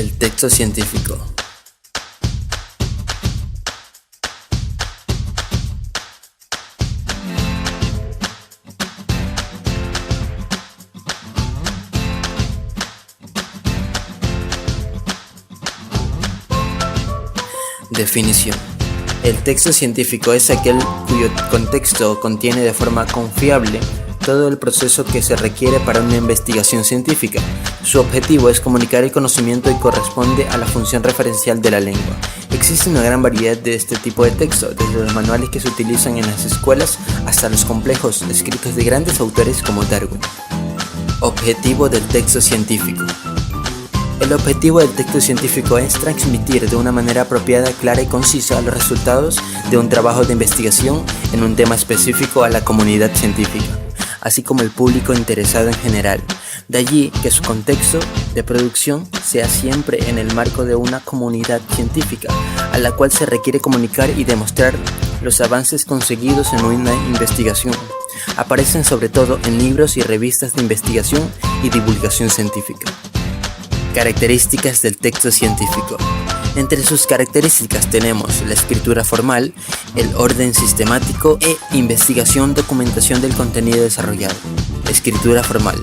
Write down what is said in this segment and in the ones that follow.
El texto científico. Definición. El texto científico es aquel cuyo contexto contiene de forma confiable todo el proceso que se requiere para una investigación científica. Su objetivo es comunicar el conocimiento y corresponde a la función referencial de la lengua. Existe una gran variedad de este tipo de texto, desde los manuales que se utilizan en las escuelas hasta los complejos escritos de grandes autores como Darwin. Objetivo del texto científico. El objetivo del texto científico es transmitir de una manera apropiada, clara y concisa los resultados de un trabajo de investigación en un tema específico a la comunidad científica, así como el público interesado en general. De allí que su contexto de producción sea siempre en el marco de una comunidad científica, a la cual se requiere comunicar y demostrar los avances conseguidos en una investigación. Aparecen sobre todo en libros y revistas de investigación y divulgación científica. Características del texto científico. Entre sus características tenemos la escritura formal, el orden sistemático e investigación, documentación del contenido desarrollado. Escritura formal.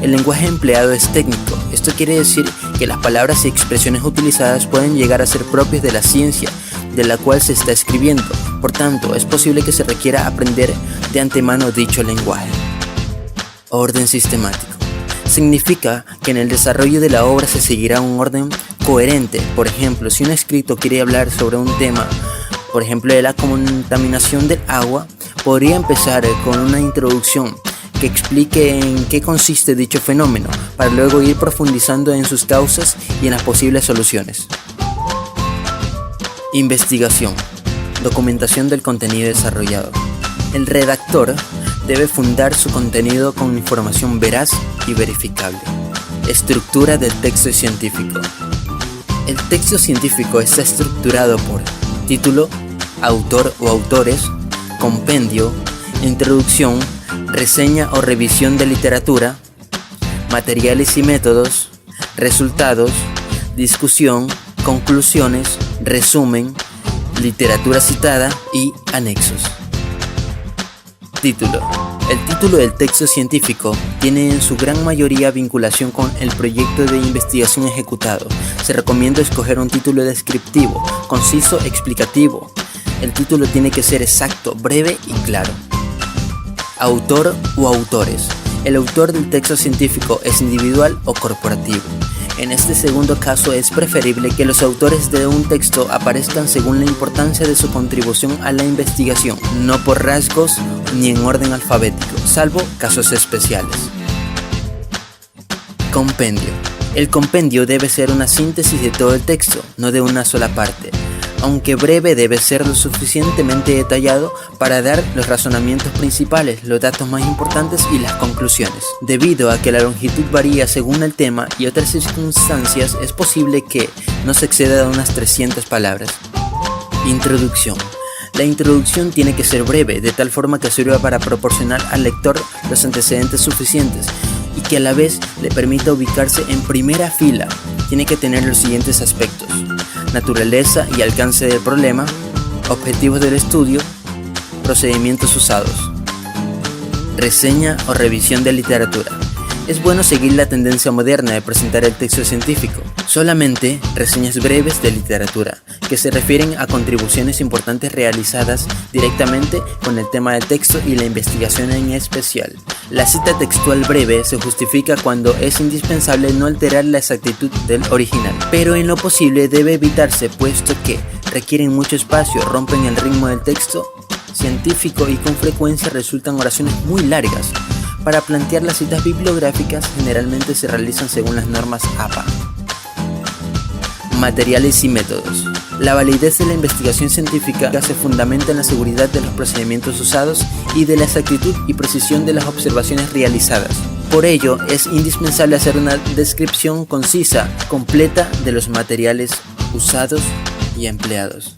El lenguaje empleado es técnico. Esto quiere decir que las palabras y expresiones utilizadas pueden llegar a ser propias de la ciencia de la cual se está escribiendo. Por tanto, es posible que se requiera aprender de antemano dicho lenguaje. Orden sistemático. Significa que en el desarrollo de la obra se seguirá un orden coherente. Por ejemplo, si un escrito quiere hablar sobre un tema, por ejemplo de la contaminación del agua, podría empezar con una introducción que explique en qué consiste dicho fenómeno, para luego ir profundizando en sus causas y en las posibles soluciones. Investigación. Documentación del contenido desarrollado. El redactor debe fundar su contenido con información veraz y verificable. Estructura del texto científico. El texto científico está estructurado por título, autor o autores, compendio, introducción, reseña o revisión de literatura, materiales y métodos, resultados, discusión, conclusiones, resumen, literatura citada y anexos. Título. El título del texto científico tiene en su gran mayoría vinculación con el proyecto de investigación ejecutado. Se recomienda escoger un título descriptivo, conciso, explicativo. El título tiene que ser exacto, breve y claro. Autor o autores. El autor del texto científico es individual o corporativo. En este segundo caso es preferible que los autores de un texto aparezcan según la importancia de su contribución a la investigación, no por rasgos ni en orden alfabético, salvo casos especiales. Compendio. El compendio debe ser una síntesis de todo el texto, no de una sola parte. Aunque breve, debe ser lo suficientemente detallado para dar los razonamientos principales, los datos más importantes y las conclusiones. Debido a que la longitud varía según el tema y otras circunstancias, es posible que no se exceda de unas 300 palabras. Introducción. La introducción tiene que ser breve, de tal forma que sirva para proporcionar al lector los antecedentes suficientes y que a la vez le permita ubicarse en primera fila. Tiene que tener los siguientes aspectos: naturaleza y alcance del problema, objetivos del estudio, procedimientos usados. Reseña o revisión de literatura. Es bueno seguir la tendencia moderna de presentar el texto científico. Solamente reseñas breves de literatura, que se refieren a contribuciones importantes realizadas directamente con el tema del texto y la investigación en especial. La cita textual breve se justifica cuando es indispensable no alterar la exactitud del original, pero en lo posible debe evitarse, puesto que requieren mucho espacio, rompen el ritmo del texto científico y con frecuencia resultan oraciones muy largas. Para plantear las citas bibliográficas generalmente se realizan según las normas APA. Materiales y métodos. La validez de la investigación científica se fundamenta en la seguridad de los procedimientos usados y de la exactitud y precisión de las observaciones realizadas. Por ello, es indispensable hacer una descripción concisa, completa de los materiales usados y empleados.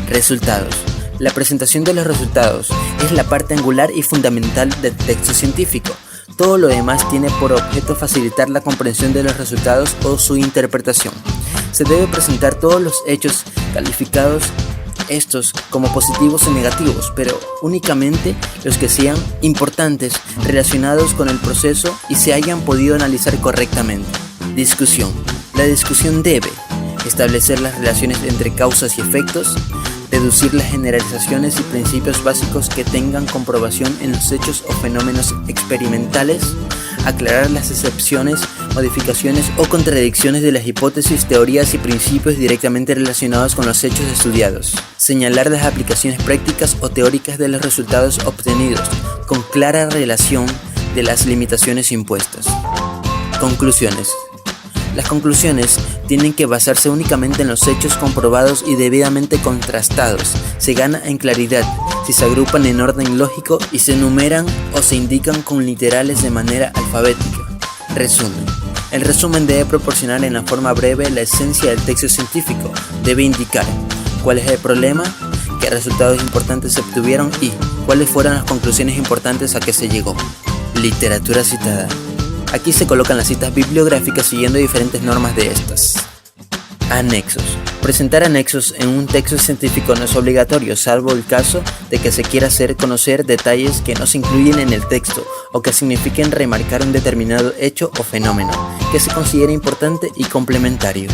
Resultados. La presentación de los resultados es la parte angular y fundamental del texto científico. Todo lo demás tiene por objeto facilitar la comprensión de los resultados o su interpretación. Se debe presentar todos los hechos calificados estos como positivos o negativos, pero únicamente los que sean importantes relacionados con el proceso y se hayan podido analizar correctamente. Discusión. La discusión debe establecer las relaciones entre causas y efectos, deducir las generalizaciones y principios básicos que tengan comprobación en los hechos o fenómenos experimentales, aclarar las excepciones, modificaciones o contradicciones de las hipótesis, teorías y principios directamente relacionados con los hechos estudiados, señalar las aplicaciones prácticas o teóricas de los resultados obtenidos, con clara relación de las limitaciones impuestas. Conclusiones. Las conclusiones tienen que basarse únicamente en los hechos comprobados y debidamente contrastados. Se gana en claridad si se agrupan en orden lógico y se enumeran o se indican con literales de manera alfabética. Resumen. El resumen debe proporcionar en la forma breve la esencia del texto científico. Debe indicar cuál es el problema, qué resultados importantes se obtuvieron y cuáles fueron las conclusiones importantes a que se llegó. Literatura citada. Aquí se colocan las citas bibliográficas siguiendo diferentes normas de estas. Anexos. Presentar anexos en un texto científico no es obligatorio, salvo el caso de que se quiera hacer conocer detalles que no se incluyen en el texto o que signifiquen remarcar un determinado hecho o fenómeno que se considere importante y complementario.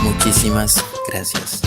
Muchísimas gracias.